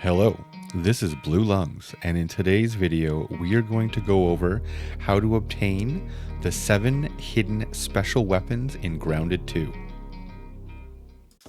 Hello, this is Bluelungs, and in today's video we are going to go over how to obtain the 7 hidden special weapons in Grounded 2.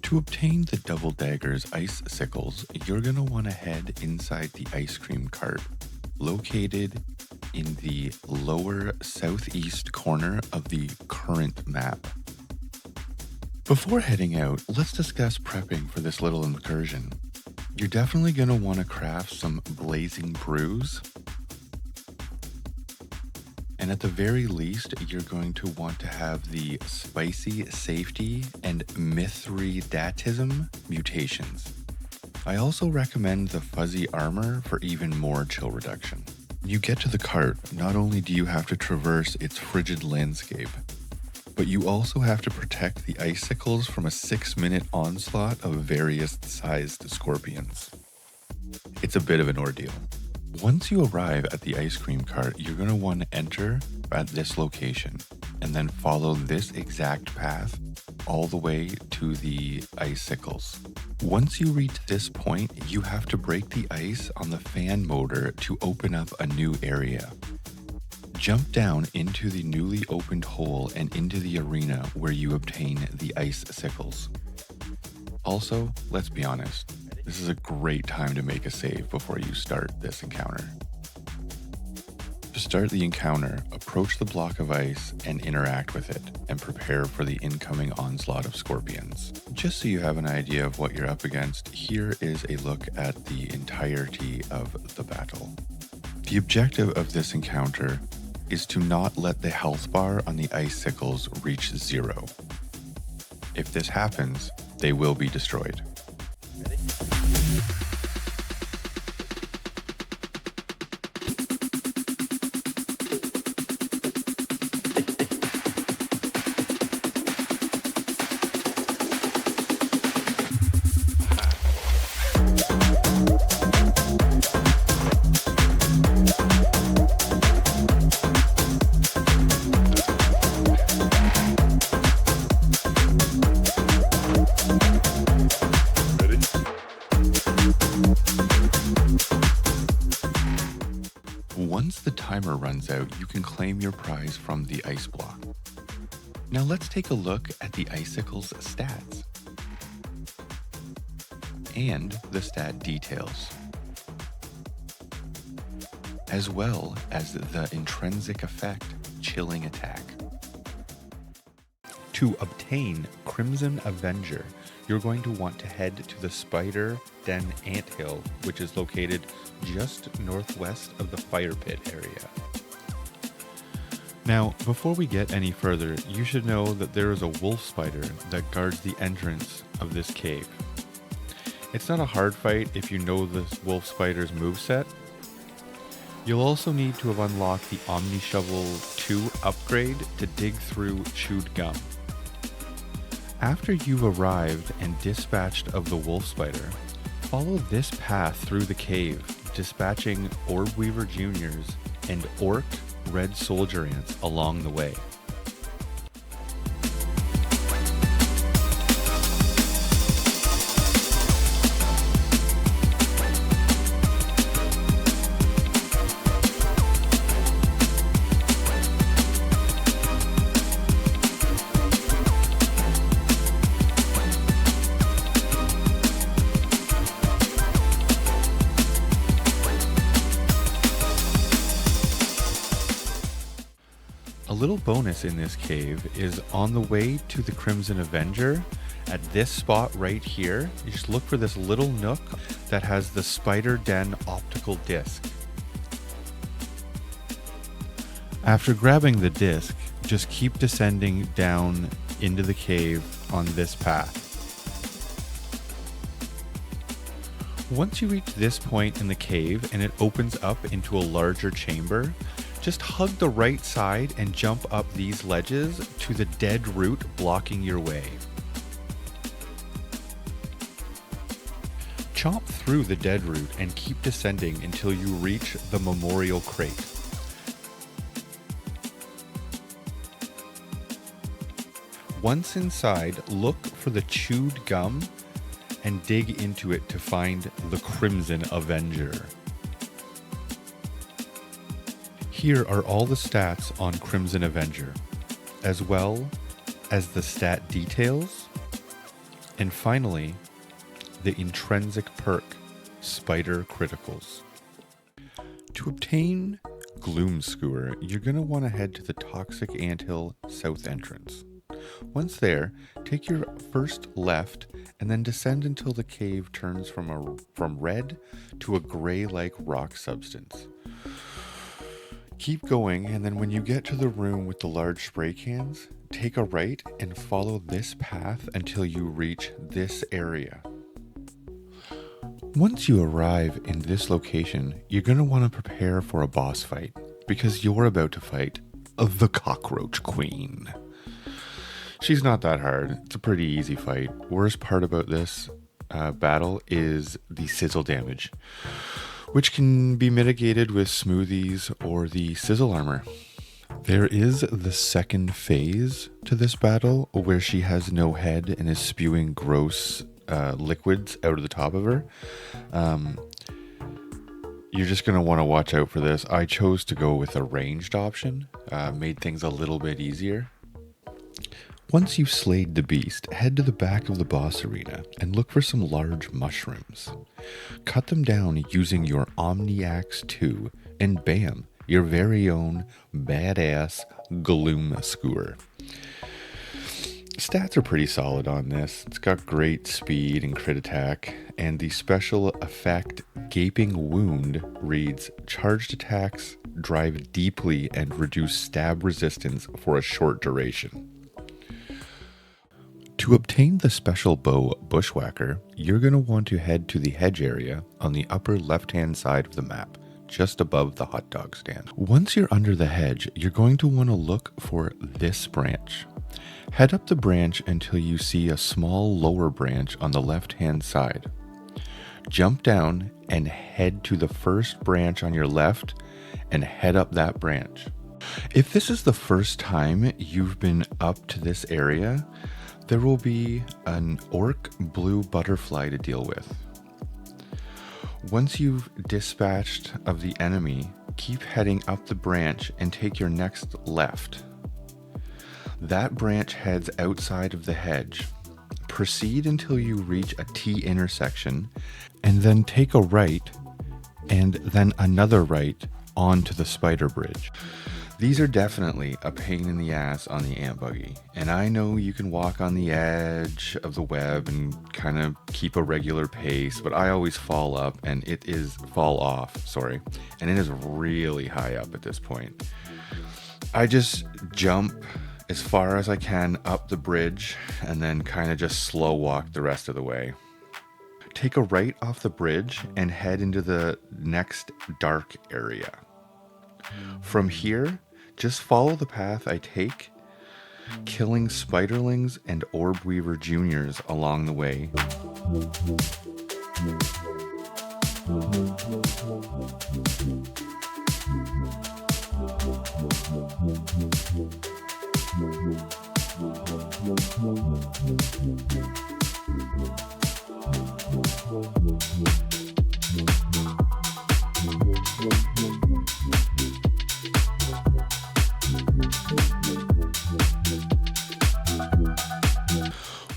To obtain the Double Daggers ice sickles, you're going to want to head inside the ice cream cart, located in the lower southeast corner of the current map. Before heading out, let's discuss prepping for this little incursion. You're definitely going to want to craft some blazing brews. And at the very least, you're going to want to have the spicy safety and mithridatism mutations. I also recommend the fuzzy armor for even more chill reduction. You get to the cart, not only do you have to traverse its frigid landscape, but you also have to protect the icicles from a 6-minute onslaught of various sized scorpions. It's a bit of an ordeal. Once you arrive at the ice cream cart, you're going to want to enter at this location and then follow this exact path all the way to the icicles. Once you reach this point, you have to break the ice on the fan motor to open up a new area. Jump down into the newly opened hole and into the arena where you obtain the ice sickles. Also, let's be honest, this is a great time to make a save before you start this encounter. To start the encounter, approach the block of ice and interact with it, and prepare for the incoming onslaught of scorpions. Just so you have an idea of what you're up against, here is a look at the entirety of the battle. The objective of this encounter is to not let the health bar on the icicles reach 0. If this happens, they will be destroyed. Once the timer runs out, you can claim your prize from the ice block. Now let's take a look at the icicles stats and the stat details, as well as the intrinsic effect chilling attack. To obtain Crimson Avenger, you're going to want to head to the Spider Den Anthill, which is located just northwest of the fire pit area. Now, before we get any further, you should know that there is a wolf spider that guards the entrance of this cave. It's not a hard fight if you know the wolf spider's moveset. You'll also need to have unlocked the Omni Shovel 2 upgrade to dig through chewed gum. After you've arrived and dispatched of the wolf spider, follow this path through the cave, dispatching Orb Weaver Juniors and Orc Red Soldier Ants along the way. A little bonus in this cave is on the way to the Crimson Avenger, at this spot right here, you just look for this little nook that has the Spider Den optical disc. After grabbing the disc, just keep descending down into the cave on this path. Once you reach this point in the cave and it opens up into a larger chamber, just hug the right side and jump up these ledges to the dead root blocking your way. Chomp through the dead root and keep descending until you reach the memorial crate. Once inside, look for the chewed gum and dig into it to find the Crimson Avenger. Here are all the stats on Crimson Avenger, as well as the stat details, and finally, the intrinsic perk, Spider Criticals. To obtain Gloom Skewer, you're going to want to head to the Toxic Anthill South entrance. Once there, take your first left and then descend until the cave turns from red to a gray-like rock substance. Keep going, and then when you get to the room with the large spray cans, take a right and follow this path until you reach this area. Once you arrive in this location, you're going to want to prepare for a boss fight, because you're about to fight the Cockroach Queen. She's not that hard. It's a pretty easy fight. Worst part about this battle is the sizzle damage, which can be mitigated with smoothies or the sizzle armor. There is the second phase to this battle where she has no head and is spewing gross liquids out of the top of her. You're just going to want to watch out for this. I chose to go with a ranged option, made things a little bit easier. Once you've slayed the beast, head to the back of the boss arena and look for some large mushrooms. Cut them down using your Omni Axe 2 and bam, your very own badass Gloom Skewer. Stats are pretty solid on this. It's got great speed and crit attack, and the special effect Gaping Wound reads, charged attacks drive deeply and reduce stab resistance for a short duration. To obtain the special bow Bushwacker, you're going to want to head to the hedge area on the upper left-hand side of the map, just above the hot dog stand. Once you're under the hedge, you're going to want to look for this branch. Head up the branch until you see a small lower branch on the left-hand side. Jump down and head to the first branch on your left and head up that branch. If this is the first time you've been up to this area, there will be an orc blue butterfly to deal with. Once you've dispatched of the enemy, keep heading up the branch and take your next left. That branch heads outside of the hedge. Proceed until you reach a T intersection, and then take a right, and then another right onto the spider bridge. These are definitely a pain in the ass on the ant buggy, and I know you can walk on the edge of the web and kind of keep a regular pace, but I always fall off, and it is really high up at this point. I just jump as far as I can up the bridge and then kind of just slow walk the rest of the way. Take a right off the bridge and head into the next dark area. From here, just follow the path I take, killing spiderlings and orb weaver juniors along the way.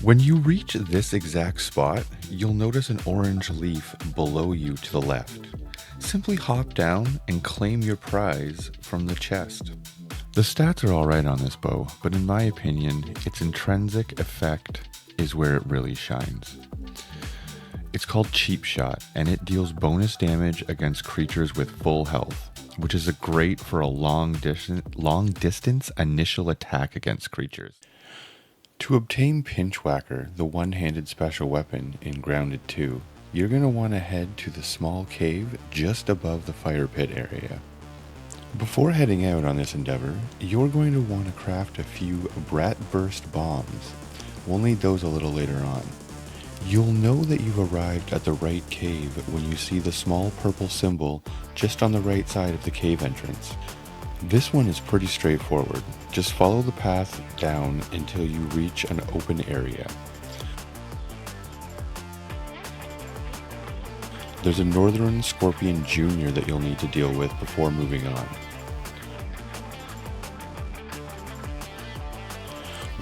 When you reach this exact spot, you'll notice an orange leaf below you to the left. Simply hop down and claim your prize from the chest. The stats are alright on this bow, but in my opinion, its intrinsic effect is where it really shines. It's called Cheap Shot, and it deals bonus damage against creatures with full health, which is great for a long distance initial attack against creatures. To obtain Pinchwhacker, the one-handed special weapon in Grounded 2, you're going to want to head to the small cave just above the fire pit area. Before heading out on this endeavor, you're going to want to craft a few Brat Burst bombs. We'll need those a little later on. You'll know that you've arrived at the right cave when you see the small purple symbol just on the right side of the cave entrance. This one is pretty straightforward. Just follow the path down until you reach an open area. there's a Northern Scorpion Jr. that you'll need to deal with before moving on.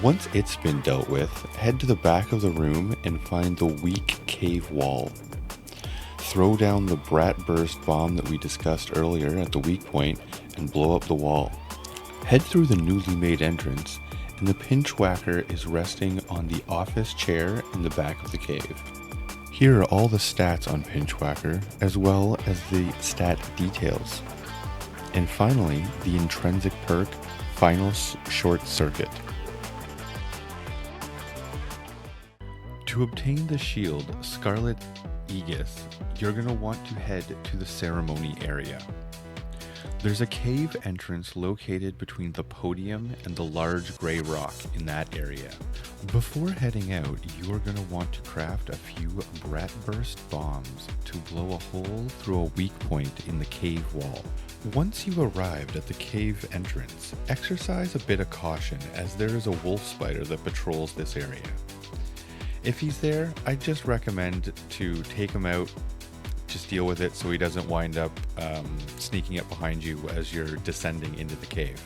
Once it's been dealt with, head to the back of the room and find the weak cave wall. Throw down the Brat Burst bomb that we discussed earlier at the weak point and blow up the wall. Head through the newly made entrance, and the Pinchwacker is resting on the office chair in the back of the cave. Here are all the stats on Pinchwacker, as well as the stat details. And finally, the intrinsic perk, Final Short Circuit. To obtain the shield, Scarlet Aegis, you're going to want to head to the ceremony area. There's a cave entrance located between the podium and the large gray rock in that area. Before heading out, you're going to want to craft a few Brat Burst bombs to blow a hole through a weak point in the cave wall. Once you've arrived at the cave entrance, exercise a bit of caution as there is a wolf spider that patrols this area. If he's there, I just recommend to take him out, just deal with it so he doesn't wind up sneaking up behind you as you're descending into the cave.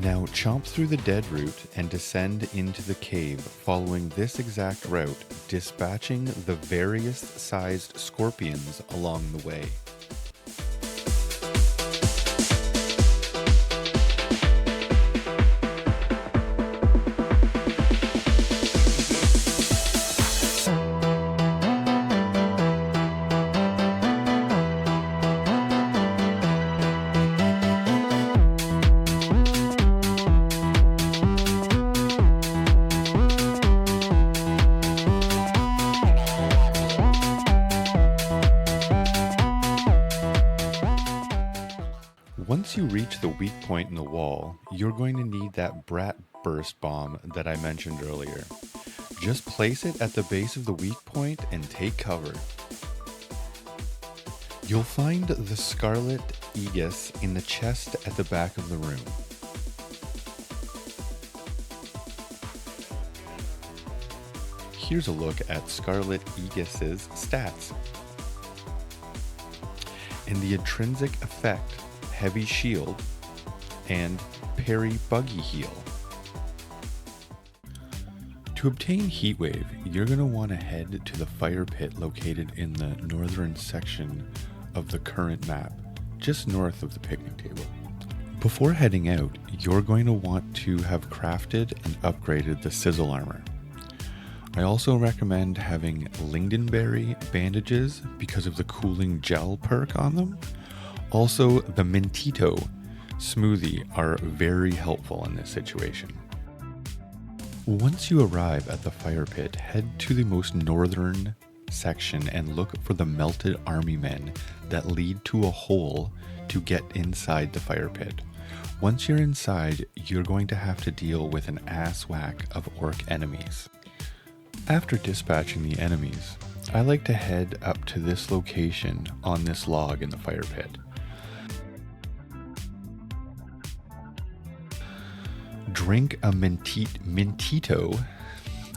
Now chomp through the dead route and descend into the cave following this exact route, dispatching the various sized scorpions along the way. Once you reach the weak point in the wall, you're going to need that Brat Burst bomb that I mentioned earlier. Just place it at the base of the weak point and take cover. You'll find the Scarlet Aegis in the chest at the back of the room. Here's a look at Scarlet Aegis's stats. In the intrinsic effect, Heavy Shield, and Parry Buggy Heal. To obtain Heatwave, you're going to want to head to the fire pit located in the northern section of the current map, just north of the picnic table. Before heading out, you're going to want to have crafted and upgraded the Sizzle armor. I also recommend having lingonberry bandages because of the cooling gel perk on them. Also, the Mentito smoothie are very helpful in this situation. Once you arrive at the fire pit, head to the most northern section and look for the melted army men that lead to a hole to get inside the fire pit. Once you're inside, you're going to have to deal with an ass whack of orc enemies. After dispatching the enemies, I like to head up to this location on this log in the fire pit. Drink a Mentito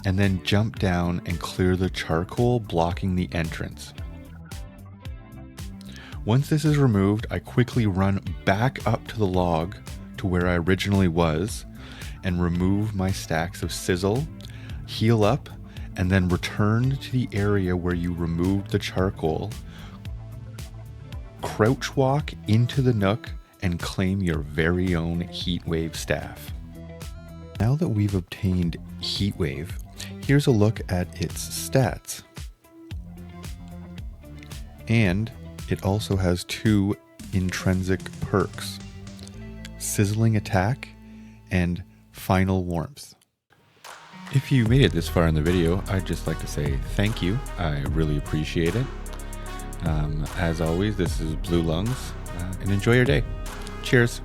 and then jump down and clear the charcoal blocking the entrance. Once this is removed, I quickly run back up to the log to where I originally was and remove my stacks of sizzle, heal up, and then return to the area where you removed the charcoal, crouch walk into the nook, and claim your very own Heatwave staff. Now that we've obtained Heatwave, here's a look at its stats. And it also has two intrinsic perks, Sizzling Attack and Final Warmth. If you made it this far in the video, I'd just like to say thank you. I really appreciate it. As always, this is Bluelungs, and enjoy your day. Cheers.